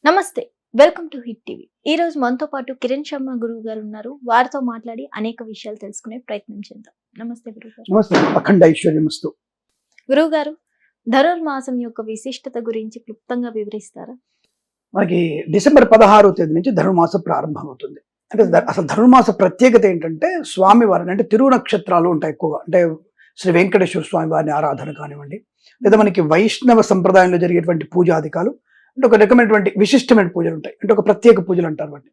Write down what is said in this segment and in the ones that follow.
నమస్తే. Welcome to hit TV. ఈ రోజు మనతో పాటు కిరణ్ శర్మ గురువు గారు ఉన్నారు. వారితో మాట్లాడి అనేక విషయాలు తెలుసుకునే ప్రయత్నం చేద్దాం. నమస్తే గురువు గారు. నమస్తే. అఖండ ఐశ్వర్యమస్తు. గురువు గారు, ధనుర్మాసం యొక్క విశిష్టత గురించి క్లుప్తంగా వివరిస్తారా? మనకి డిసెంబర్ 16వ తేదీ నుంచి ధనుర్మాసం ప్రారంభమవుతుంది. అంటే అసలు ధనుర్మాస ప్రత్యేకత ఏంటంటే స్వామివారిని అంటే తిరు నక్షత్రాలు ఉంటాయి ఎక్కువగా. అంటే శ్రీ వెంకటేశ్వర స్వామి వారిని ఆరాధన కానివ్వండి, లేదా మనకి వైష్ణవ సంప్రదాయంలో జరిగేటువంటి పూజాధికాలు అంటే ఒక రకమైనటువంటి విశిష్టమైన పూజలు ఉంటాయి. అంటే ఒక ప్రత్యేక పూజలు అంటారు వాటిని.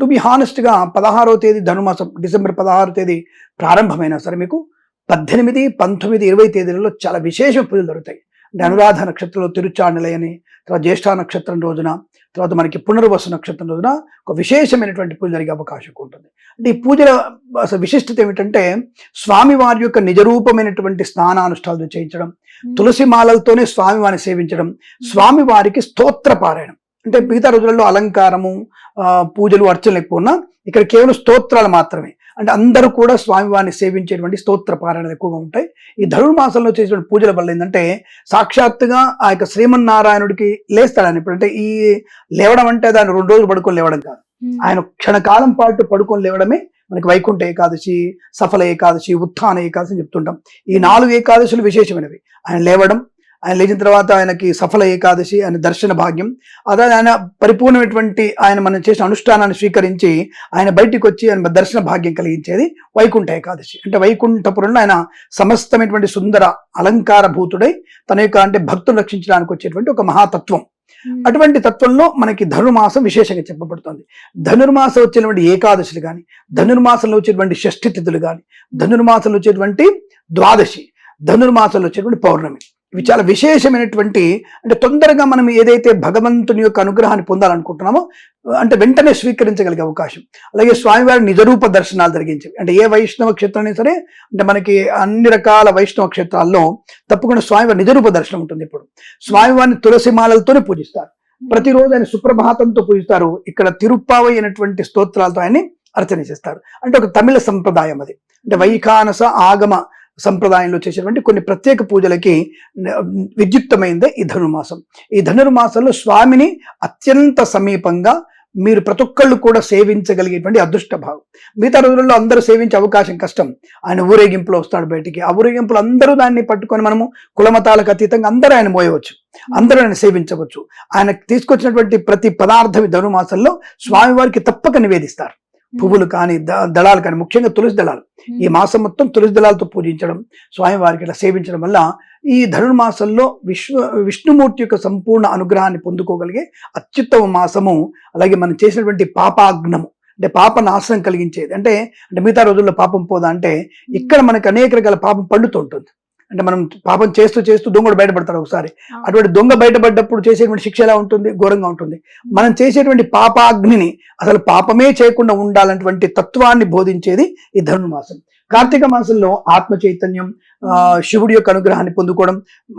టు బి హానెస్ట్ గా 16వ తేదీ ధనుర్మాసం డిసెంబర్ 16వ తేదీ ప్రారంభమైనా సరే మీకు 18, 19, 20 తేదీలలో చాలా విశేష పూజలు జరుగుతాయి. అంటే అనురాధ నక్షత్రంలో తిరుచానలై అని, తర్వాత జ్యేష్ఠ నక్షత్రం రోజున, తర్వాత మనకి పునర్వసు నక్షత్రం రోజున ఒక విశేషమైనటువంటి పూజ జరిగే అవకాశం ఉంటుంది. అంటే ఈ పూజల అసలు విశిష్టత ఏమిటంటే స్వామి వారి యొక్క నిజరూపమైనటువంటి స్నానానుష్ఠాలు చేయించడం, తులసి మాలలతోనే స్వామివారిని సేవించడం, స్వామి వారికి స్తోత్ర పారాయణం. అంటే మిగతా రోజులలో అలంకారము, పూజలు, అర్చనలు ఎక్కువ ఉన్నా ఇక్కడ కేవలం స్తోత్రాలు మాత్రమే. అంటే అందరూ కూడా స్వామివారిని సేవించేటువంటి స్తోత్ర పారాయణలు ఎక్కువగా ఉంటాయి. ఈ ధనుర్మాసంలో చేసేటువంటి పూజల వల్ల ఏంటంటే సాక్షాత్తుగా ఆ యొక్క శ్రీమన్నారాయణుడికి లేస్తాడని. ఇప్పుడు అంటే ఈ లేవడం అంటే దాన్ని 2 రోజులు పడుకొని లేవడం కాదు. ఆయన క్షణకాలం పాటు పడుకొని లేవడమే మనకి వైకుంఠ ఏకాదశి, సఫల ఏకాదశి, ఉత్థాన ఏకాదశి అని చెప్తుంటాం. ఈ 4 ఏకాదశులు విశేషమైనవి. ఆయన లేవడం, ఆయన లేచిన తర్వాత ఆయనకి సఫల ఏకాదశి, ఆయన దర్శన భాగ్యం, అదే ఆయన పరిపూర్ణమైనటువంటి ఆయన మనం చేసిన అనుష్ఠానాన్ని స్వీకరించి ఆయన బయటికి వచ్చి ఆయన దర్శన భాగ్యం కలిగించేది వైకుంఠ ఏకాదశి. అంటే వైకుంఠపురంలో ఆయన సమస్తమైనటువంటి సుందర అలంకార భూతుడై తన యొక్క అంటే భక్తులు రక్షించడానికి వచ్చేటువంటి ఒక మహాతత్వం. అటువంటి తత్వంలో మనకి ధనుర్మాసం విశేషంగా చెప్పబడుతుంది. ధనుర్మాసం వచ్చేటువంటి ఏకాదశులు కానీ, ధనుర్మాసంలో వచ్చేటువంటి షష్ఠి తిథులు కానీ, ధనుర్మాసంలో వచ్చేటువంటి ద్వాదశి, ధనుర్మాసంలో వచ్చేటువంటి పౌర్ణమి, ఇవి చాలా విశేషమైనటువంటి. అంటే తొందరగా మనం ఏదైతే భగవంతుని యొక్క అనుగ్రహాన్ని పొందాలనుకుంటున్నామో అంటే వెంటనే స్వీకరించగలిగే అవకాశం. అలాగే స్వామివారి నిజరూప దర్శనాలు జరిగించేవి. అంటే ఏ వైష్ణవ క్షేత్రం అయినా సరే, అంటే మనకి అన్ని రకాల వైష్ణవ క్షేత్రాల్లో తప్పకుండా స్వామివారి నిజరూప దర్శనం ఉంటుంది. ఇప్పుడు స్వామివారిని తులసి మాలలతోనే పూజిస్తారు. ప్రతిరోజు ఆయన సుప్రభాతంతో పూజిస్తారు. ఇక్కడ తిరుప్పావై అయినటువంటి స్తోత్రాలతో ఆయన్ని అర్చన చేస్తారు. అంటే ఒక తమిళ సంప్రదాయం అది. అంటే వైఖానస ఆగమ సంప్రదాయంలో చేసేటువంటి కొన్ని ప్రత్యేక పూజలకి విద్యుక్తమైందే ఈ ధనుర్మాసం. ఈ ధనుర్మాసంలో స్వామిని అత్యంత సమీపంగా మీరు ప్రతి ఒక్కళ్ళు కూడా సేవించగలిగేటువంటి అదృష్ట భావం. మిగతా రోజుల్లో అందరూ సేవించే అవకాశం కష్టం. ఆయన ఊరేగింపులో వస్తాడు బయటికి. ఆ ఊరేగింపులు అందరూ దాన్ని పట్టుకొని మనము కులమతాలకు అతీతంగా అందరూ ఆయన మోయవచ్చు, అందరూ ఆయన సేవించవచ్చు. ఆయన తీసుకొచ్చినటువంటి ప్రతి పదార్థం ధనుర్మాసంలో స్వామివారికి తప్పక నివేదిస్తారు. పువ్వులు కానీ, దళాలు కానీ, ముఖ్యంగా తులసి దళాలు. ఈ మాసం మొత్తం తులసి దళాలతో పూజించడం, స్వామివారికి ఇలా సేవించడం వల్ల ఈ ధనుర్మాసంలో విష్ణుమూర్తి యొక్క సంపూర్ణ అనుగ్రహాన్ని పొందుకోగలిగే అత్యుత్తమ మాసము. అలాగే మనం చేసినటువంటి పాపాగ్నము అంటే పాప నాశనం కలిగించేది. అంటే మిగతా రోజుల్లో పాపం పోదా అంటే ఇక్కడ మనకి అనేక రకాల పాపం పండుతూ ఉంటుంది. అంటే మనం పాపం చేస్తూ చేస్తూ దొంగడు బయటపడతాడు ఒకసారి. అటువంటి దొంగ బయటపడ్డప్పుడు చేసేటువంటి శిక్ష ఎలా ఉంటుంది? ఘోరంగా ఉంటుంది. మనం చేసేటువంటి పాపాగ్నిని అసలు పాపమే చేయకుండా ఉండాలన్నటువంటి తత్వాన్ని బోధించేది ఈ ధనుర్మాసం. కార్తీక మాసంలో ఆత్మ చైతన్యం, శివుడి యొక్క అనుగ్రహాన్ని పొందుకోవడం,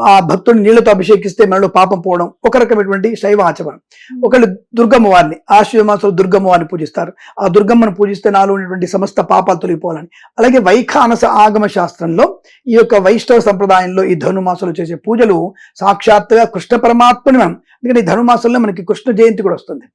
ఆ భక్తుడిని నీళ్లతో అభిషేకిస్తే మనలో పాపం పోవడం ఒక రకమైనటువంటి శైవ ఆచరణ. ఒకళ్ళు దుర్గమ్మ వారిని, ఆశ్వయుజ మాసంలో దుర్గమ్మ వారిని పూజిస్తారు. ఆ దుర్గమ్మను పూజిస్తే నాలో ఉన్నటువంటి సమస్త పాపాలు తొలగిపోవాలని. అలాగే వైఖానస ఆగమ శాస్త్రంలో ఈ యొక్క వైష్ణవ సంప్రదాయంలో ఈ ధనుర్మాసంలో చేసే పూజలు సాక్షాత్తుగా కృష్ణ పరమాత్మని మనం, ఎందుకంటే ఈ ధనుర్మాసంలో మనకి కృష్ణ జయంతి కూడా వస్తుంది.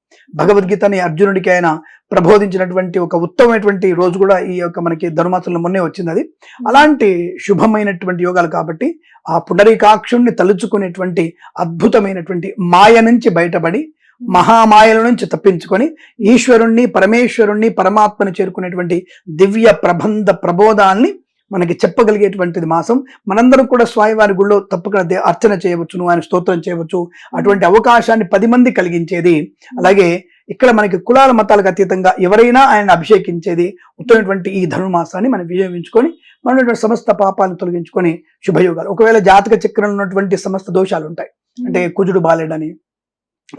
భగవద్గీతని అర్జునుడికి ఆయన ప్రబోధించినటువంటి ఒక ఉత్తమమైనటువంటి రోజు కూడా ఈ యొక్క మనకి ధనుర్మాసంలో మొన్నే వచ్చింది. అది అలాంటి శుభమైనటువంటి యోగాలు కాబట్టి ఆ పుండరీకాక్షుణ్ణి తలుచుకునేటువంటి అద్భుతమైనటువంటి మాయ నుంచి బయటపడి మహామాయల నుంచి తప్పించుకొని ఈశ్వరుణ్ణి, పరమేశ్వరుణ్ణి, పరమాత్మని చేరుకునేటువంటి దివ్య ప్రబంధ ప్రబోధాన్ని మనకి చెప్పగలిగేటువంటిది మాసం. మనందరం కూడా స్వామివారి గుళ్ళో తప్పకుండా అర్చన చేయవచ్చును, ఆయన స్తోత్రం చేయవచ్చు. అటువంటి అవకాశాన్ని 10 మంది కలిగించేది. అలాగే ఇక్కడ మనకి కులాల మతాలకు అతీతంగా ఎవరైనా ఆయన అభిషేకించేది ఉత్తమైనటువంటి ఈ ధనుర్మాసాన్ని మనం వినియోగించుకొని మన సమస్త పాపాలను తొలగించుకొని శుభయోగాలు. ఒకవేళ జాతక చక్రంలో ఉన్నటువంటి సమస్త దోషాలు ఉంటాయి. అంటే కుజుడు బాలేడని,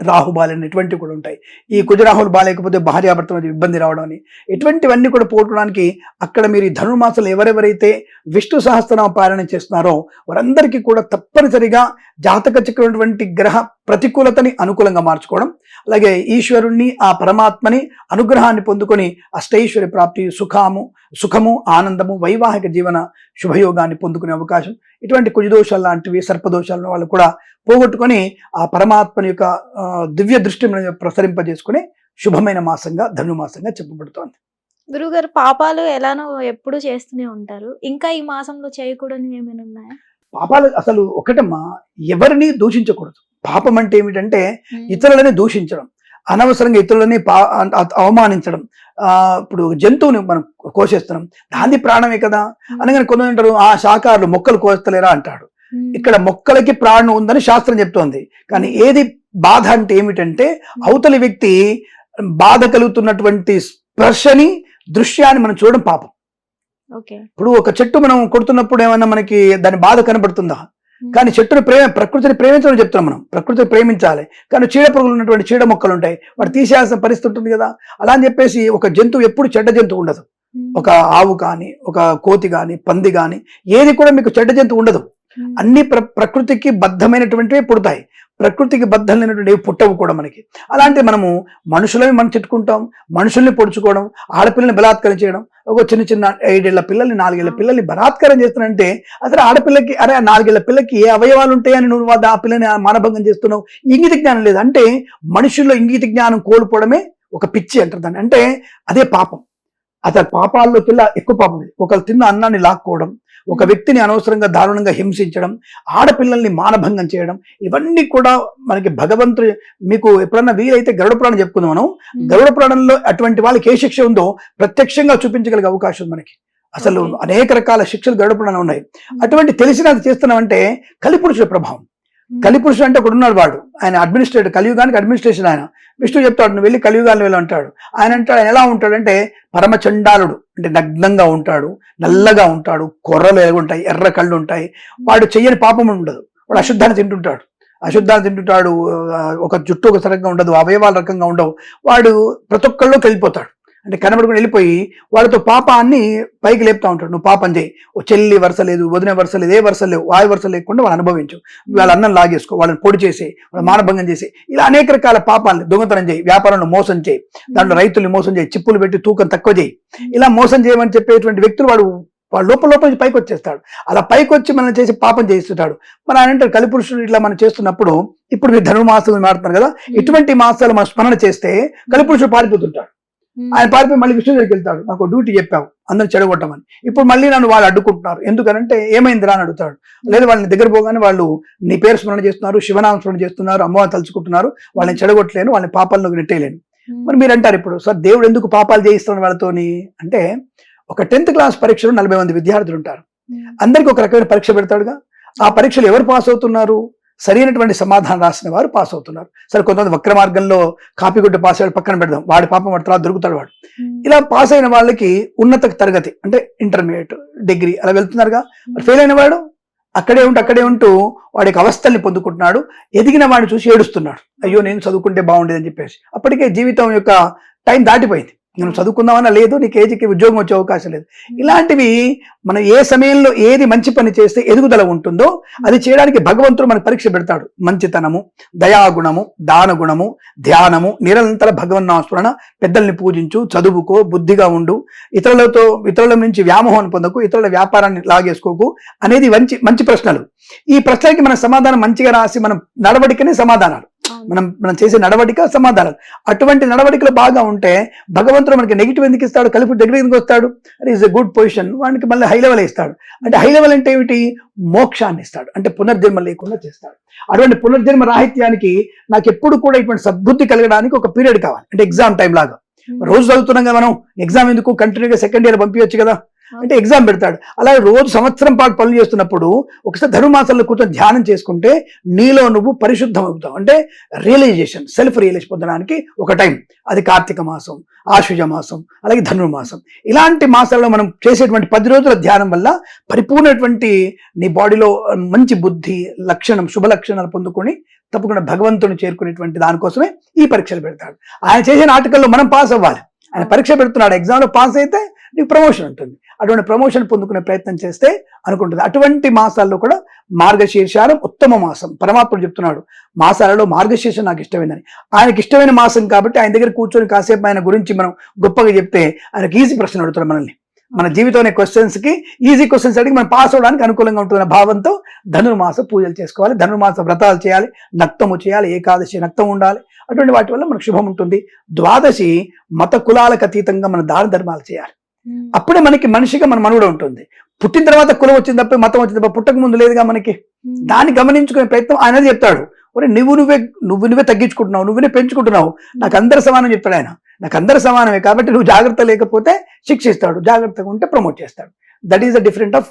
రాహు బాలని ఇటువంటివి కూడా ఉంటాయి. ఈ కుజరాహులు బాలేకపోతే భార్యాభర్త మధ్య ఇబ్బంది రావడం అని ఇటువంటివన్నీ కూడా పోగొట్టడానికి అక్కడ మీరు ఈ ధనుర్మాసంలో ఎవరెవరైతే విష్ణు సహస్రనామ పారాయణ చేస్తున్నారో వారందరికీ కూడా తప్పనిసరిగా జాతక చక్రమైనటువంటి గ్రహ ప్రతికూలతని అనుకూలంగా మార్చుకోవడం, అలాగే ఈశ్వరుణ్ణి, ఆ పరమాత్మని అనుగ్రహాన్ని పొందుకొని అష్టైశ్వర్య ప్రాప్తి, సుఖము, ఆనందము, వైవాహిక జీవన శుభయోగాన్ని పొందుకునే అవకాశం ఇటువంటి కుజదోషాలు లాంటివి సర్పదోషాలను వాళ్ళు కూడా పోగొట్టుకొని ఆ పరమాత్మని యొక్క దివ్య దృష్టిని ప్రసరింపజేసుకుని శుభమైన మాసంగా ధనుమాసంగా చెప్పబడుతోంది. గురుగారు, పాపాలు ఎలానో ఎప్పుడు చేస్తూనే ఉంటారు. ఇంకా ఈ మాసంలో చేయకూడనివి ఏమైనా ఉన్నాయా? పాపాలు అసలు ఒకటమ్మా, ఎవరిని దూషించకూడదు. పాపం అంటే ఏమిటంటే ఇతరులని దూషించడం, అనవసరంగా ఇతరులని అవమానించడం. ఇప్పుడు జంతువుని మనం కోసేస్తున్నాం, దాని ప్రాణమే కదా. అనగానే కొందరు అంటారు, ఆ శాకాహారులు మొక్కలు కోస్తలేరా అంటాడు. ఇక్కడ మొక్కలకి ప్రాణం ఉందని శాస్త్రం చెప్తోంది. కానీ ఏది బాధ అంటే ఏమిటంటే అవతలి వ్యక్తి బాధ కలుగుతున్నటువంటి స్పర్శని దృశ్యాన్ని మనం చూడడం పాపం. ఇప్పుడు ఒక చెట్టు మనం కొడుతున్నప్పుడు ఏమన్నా మనకి దాని బాధ కనబడుతుందా? కానీ చెట్టుని ప్రకృతిని ప్రేమించడం చెప్తున్నాం మనం. ప్రకృతిని ప్రేమించాలి. కానీ చీడ పురుగులు ఉన్నటువంటి చీడ మొక్కలు ఉంటాయి, వాటి తీసేయాల్సిన పరిస్థితి ఉంటుంది కదా. అలా అని చెప్పేసి ఒక జంతువు ఎప్పుడు చెడ్డ జంతువు ఉండదు. ఒక ఆవు కానీ, ఒక కోతి కానీ, పంది కానీ, ఏది కూడా మీకు చెడ్డ జంతువు ఉండదు. అన్ని ప్రకృతికి బద్ధమైనటువంటివి పుడతాయి, ప్రకృతికి బద్ధమైనటువంటి పుట్టవు కూడా మనకి. అలాంటి మనము మనుషులని మనం తిట్టుకుంటాం, మనుషుల్ని పొడుచుకోవడం, ఆడపిల్లని బలాత్కారం చేయడం. ఒక చిన్న 5 ఏళ్ల పిల్లల్ని 4 ఏళ్ల పిల్లల్ని బలాత్కారం చేస్తున్నానంటే అసలు ఆడపిల్లకి 4 ఏళ్ల పిల్లకి ఏ అవయవాలు ఉంటాయని నువ్వు ఆ పిల్లని మానభంగం చేస్తున్నావు? ఇంగిత జ్ఞానం లేదు. అంటే మనుషుల్లో ఇంగిత జ్ఞానం కోల్పోవడమే ఒక పిచ్చి అంటారు దాన్ని. అంటే అదే పాపం. అసలు పాపాల్లోకి ఎక్కువ పాపం. ఒకరు తిన్న అన్నాన్ని లాక్కోవడం, ఒక వ్యక్తిని అనవసరంగా దారుణంగా హింసించడం, ఆడపిల్లల్ని మానభంగం చేయడం, ఇవన్నీ కూడా మనకి భగవంతుడు. మీకు ఎప్పుడన్నా వీలైతే గరుడ పురాణం చెప్పుకుందాం మనం. గరుడ పురాణంలో అటువంటి వాళ్ళకి ఏ శిక్ష ఉందో ప్రత్యక్షంగా చూపించగలిగే అవకాశం ఉంది మనకి. అసలు అనేక రకాల శిక్షలు గరుడ పురాణం ఉన్నాయి. అటువంటి తెలిసినది చేస్తున్నామంటే కలిపురుషుల ప్రభావం. కలిపురుషుడు అంటే ఒకడు ఉన్నాడు, వాడు ఆయన అడ్మినిస్ట్రేటర్, కలియుగానికి అడ్మినిస్ట్రేషన్ ఆయన. విష్ణు చెప్తాడు, నువ్వు వెళ్ళి కలియుగాన్ని వెళ్ళి అంటాడు. ఆయన అంటాడు, ఆయన ఎలా ఉంటాడంటే పరమచండాలుడు, అంటే నగ్నంగా ఉంటాడు, నల్లగా ఉంటాడు, కొర్రలు ఎగుంటాయి, ఎర్ర కళ్ళు ఉంటాయి. వాడు చెయ్యని పాపం ఉండదు. వాడు అశుద్ధాన్ని తింటుంటాడు, ఒక జుట్టు ఒక రకంగా ఉండదు, అవయవాల రకంగా ఉండవు. వాడు ప్రతి ఒక్కళ్ళలోకి వెళ్ళిపోతాడు. అంటే కనబడుకుని వెళ్ళిపోయి వాళ్ళతో పాపాన్ని పైకి లేపుతా ఉంటాడు. నువ్వు పాపం చేయి, ఓ చెల్లి వరుస లేదు, వదిన వరుస లేదు, ఏ వరుస లేవు, వాయు వరుస లేకుండా వాళ్ళు అనుభవించు, వాళ్ళ అన్నం లాగేసుకో, వాళ్ళని పొడి చేసి, వాళ్ళ మానభంగం చేసి, ఇలా అనేక రకాల పాపాలను, దొంగతనం చేయి, వ్యాపారంలో మోసం చేయి, దాంట్లో రైతుల్ని మోసం చేయి, చిప్పులు పెట్టి తూకం తక్కువ చేయి, ఇలా మోసం చేయమని చెప్పేటువంటి వ్యక్తులు వాడు లోపల నుంచి పైకి వచ్చేస్తాడు. అలా పైకి వచ్చి మనం చేసి పాపం చేయిస్తుంటాడు. మన ఆయన అంటారు, కలిపురుషుడు ఇట్లా మనం చేస్తున్నప్పుడు, ఇప్పుడు మీరు ధనుర్మాసం మారుతున్నారు కదా, ఇటువంటి మాసాలు మనం స్మరణ చేస్తే కలిపురుషుడు పారిపోతుంటాడు. ఆయన పారిపోయి మళ్ళీ విష్ణు దగ్గరికి వెళ్తాడు, నాకు డ్యూటీ చెప్పావు అందరిని చెడగొట్టమని. ఇప్పుడు మళ్ళీ నన్ను వాళ్ళు అడ్డుకుంటున్నారు, ఎందుకనంటే ఏమైందిరా అని అడుగుతాడు. లేదు, వాళ్ళని దగ్గర పోగానే వాళ్ళు నీ పేరు స్మరణ చేస్తున్నారు, శివనామ స్మరణ చేస్తున్నారు, అమ్మవారిని తలుచుకుంటున్నారు, వాళ్ళని చెడగొట్టలేను, వాళ్ళని పాపాల్లోకి నెట్టేయలేను. మరి మీరు అంటారు, ఇప్పుడు సార్ దేవుడు ఎందుకు పాపాలు చేయిస్తున్నాడు వాళ్ళతోని అంటే, ఒక 10th క్లాస్ పరీక్షలో 40 మంది విద్యార్థులు ఉంటారు. అందరికీ ఒక రకమైన పరీక్ష పెడతాడుగా. ఆ పరీక్షలు ఎవరు పాస్ అవుతున్నారు? సరైనటువంటి సమాధానం రాసిన వారు పాస్ అవుతున్నారు. సరే, కొంతమంది వక్ర మార్గంలో కాపీ కొట్టి పాస్ అయ్యాడు, పక్కన పెడదాం, వాడి పాపం వాడి తర్వాత దొరుకుతాడు వాడు. ఇలా పాస్ అయిన వాళ్ళకి ఉన్నత తరగతి అంటే ఇంటర్మీడియట్, డిగ్రీ అలా వెళ్తున్నారుగా. ఫెయిల్ అయిన వాడు అక్కడే ఉంటూ వాడికి అవస్థల్ని పొందుకుంటున్నాడు. ఎదిగిన వాడిని చూసి ఏడుస్తున్నాడు, అయ్యో నేను చదువుకుంటే బాగుండేదని చెప్పేసి. అప్పటికే జీవితం యొక్క టైం దాటిపోయింది. మనం చదువుకుందామన్నా లేదు, నీకు ఏజ్కి ఉద్యోగం వచ్చే అవకాశం లేదు. ఇలాంటివి మనం ఏ సమయంలో ఏది మంచి పని చేస్తే ఎదుగుదల ఉంటుందో అది చేయడానికి భగవంతుడు మనకు పరీక్ష పెడతాడు. మంచితనము, దయాగుణము, దానగుణము, ధ్యానము, నిరంతర భగవన్నాస్మరణ, పెద్దల్ని పూజించు, చదువుకో, బుద్ధిగా ఉండు, ఇతరుల నుంచి వ్యామోహం పొందకు, ఇతరుల వ్యాపారాన్ని లాగేసుకోకు అనేది మంచి ప్రశ్నలు. ఈ ప్రశ్నలకి మన సమాధానం మంచిగా రాసి మనం నడవడికనే సమాధానాలు, మనం చేసే నడవడిక సమాధానాలు. అటువంటి నడవడికలు బాగా ఉంటే భగవంతుడు మనకి నెగిటివ్ ఎందుకు ఇస్తాడు? కలిపి దగ్గర ఎందుకు వస్తాడు? అది ఈజ్ ఎ గుడ్ పొజిషన్, వాడికి మళ్ళీ హై లెవెల్ ఇస్తాడు. అంటే హై లెవెల్ అంటే ఏమిటి? మోక్షాన్ని ఇస్తాడు, అంటే పునర్జన్మ లేకుండా చేస్తాడు. అటువంటి పునర్జన్మ రాహిత్యానికి నాకు ఎప్పుడు కూడా ఇటువంటి సద్బుద్ధి కలగడానికి ఒక పీరియడ్ కావాలి. అంటే ఎగ్జామ్ టైం లాగా. రోజు చదువుతున్నాం కదా మనం, ఎగ్జామ్ ఎందుకు కంటిన్యూగా 2nd ఇయర్ పంపించచ్చు కదా, అంటే ఎగ్జామ్ పెడతాడు. అలాగే రోజు సంవత్సరం పాటు పనులు చేస్తున్నప్పుడు ఒకసారి ధనుర్మాసంలో కూర్చొని ధ్యానం చేసుకుంటే నీలో నువ్వు పరిశుద్ధం అవుతావు. అంటే రియలైజేషన్, సెల్ఫ్ రియలైజ్ పొందడానికి ఒక టైం. అది కార్తీక మాసం, ఆశ్వజ మాసం, అలాగే ధనుర్మాసం. ఇలాంటి మాసాల్లో మనం చేసేటువంటి 10 రోజుల ధ్యానం వల్ల పరిపూర్ణటువంటి నీ బాడీలో మంచి బుద్ధి లక్షణం, శుభ లక్షణాలు పొందుకొని తప్పకుండా భగవంతుని చేరుకునేటువంటి దానికోసమే ఈ పరీక్షలు పెడతాడు. ఆయన చేసే నాటకాల్లో మనం పాస్ అవ్వాలి. ఆయన పరీక్ష పెడుతున్నాడు, ఎగ్జామ్లో పాస్ అయితే నీకు ప్రమోషన్ ఉంటుంది. అటువంటి ప్రమోషన్ పొందుకునే ప్రయత్నం చేస్తే అనుకుంటుంది. అటువంటి మాసాల్లో కూడా మార్గశీర్షాలం ఉత్తమ మాసం. పరమాత్ముడు చెప్తున్నాడు, మాసాలలో మార్గశీర్షం నాకు ఇష్టమైందని. ఆయనకి ఇష్టమైన మాసం కాబట్టి ఆయన దగ్గర కూర్చొని కాసేపు ఆయన గురించి మనం గొప్పగా చెప్తే ఆయనకి ఈజీ ప్రశ్న అడుగుతాడు మనల్ని. మన జీవితంలో క్వశ్చన్స్ కి ఈజీ క్వశ్చన్స్ అడిగి మనం పాస్ అవడానికి అనుకూలంగా ఉంటుందన్న భావంతో ధనుర్మాస పూజలు చేసుకోవాలి, ధనుర్మాస వ్రతాలు చేయాలి, నక్తము చేయాలి, ఏకాదశి నక్తం ఉండాలి. అటువంటి వాటి వల్ల మనకు శుభం ఉంటుంది. ద్వాదశి మత కులాలకు అతీతంగా మన దాన ధర్మాలు చేయాలి. అప్పుడే మనకి మనిషిగా మన మనుగడ ఉంటుంది. పుట్టిన తర్వాత కులం వచ్చింది తప్ప మతం వచ్చింది తప్ప పుట్టక ముందు లేదుగా మనకి. దాన్ని గమనించుకునే ప్రయత్నం ఆయన చెప్తాడు. ఒరే నువ్వే తగ్గించుకుంటున్నావు, నువ్వునే పెంచుకుంటున్నావు, నాకు అందరు సమానం చెప్తాడు ఆయన. నాకు అందరు సమానమే కాబట్టి నువ్వు జాగ్రత్త లేకపోతే శిక్షిస్తాడు, జాగ్రత్తగా ఉంటే ప్రమోట్ చేస్తాడు. That is the different of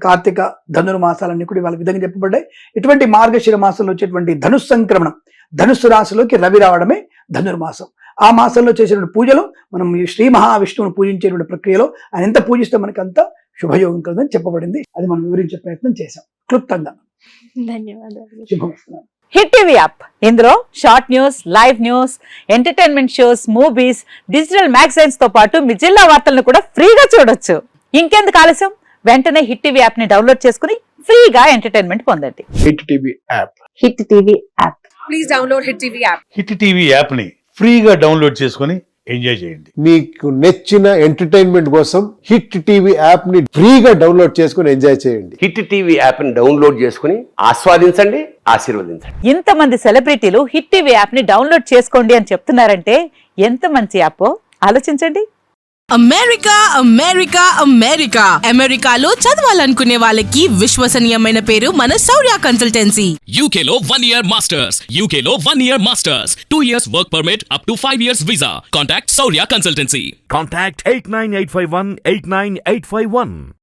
కార్తీక ధనుర్మాసాలన్నీ కూడా వాళ్ళ విధంగా చెప్పబడ్డాయి. ఇటువంటి మార్గశిర మాసంలో వచ్చేటువంటి ధనుస్ సంక్రమణం, ధనుస్సు రాశిలోకి రవి రావడమే ధనుర్మాసం. ఆ మాసంలో చేసేటువంటి పూజలు మనం ఈ శ్రీ మహావిష్ణువును పూజించేటువంటి ప్రక్రియలో ఆయన ఎంత పూజిస్తే మనకి అంత శుభయోగం కలదని చెప్పబడింది. అది మనం వివరించే ప్రయత్నం చేశాం క్లుప్తంగా. ధన్యవాదాలు. శుభమస్తు. హిట్ టీవీ యాప్ ఇందులో short news, live news, entertainment shows, movies, digital magazines తో పాటు మీ జిల్లా వార్తలను కూడా ఫ్రీగా చూడొచ్చు. ఇంకెందుకు ఆలస్యం, వెంటనే హిట్ టీవీ యాప్ ని డౌన్లోడ్ చేసుకుని ఫ్రీగా ఎంటర్టైన్మెంట్ పొందండి. Hit TV app. Hit TV app. Please download Hit TV app. Hit TV యాప్ని ఫ్రీగా డౌన్లోడ్ చేసుకొని ఎంజాయ్ చేయండి. మీకు నచ్చిన ఎంటర్టైన్మెంట్ కోసం హిట్ టీవీ యాప్ ని ఫ్రీగా డౌన్లోడ్ చేసుకుని ఎంజాయ్ చేయండి. హిట్ టీవీ యాప్ని డౌన్లోడ్ చేసుకుని ఆస్వాదించండి, ఆశీర్వదించండి. ఇంతమంది సెలబ్రిటీలు హిట్ టీవీ యాప్ ని డౌన్లోడ్ చేసుకోండి అని చెప్తున్నారంటే ఎంత మంచి యాప్ ఆలోచించండి. అమెరికా అమెరికాలో చదవాలనుకునే వాళ్ళకి విశ్వసనీయమైన పేరు మన శౌర్య consultancy. UK Law 1 Year Masters. UK Law 1 Year Masters. 2 years work permit up to 5 years visa. Contact Saurya Consultancy. Contact 89851 89851.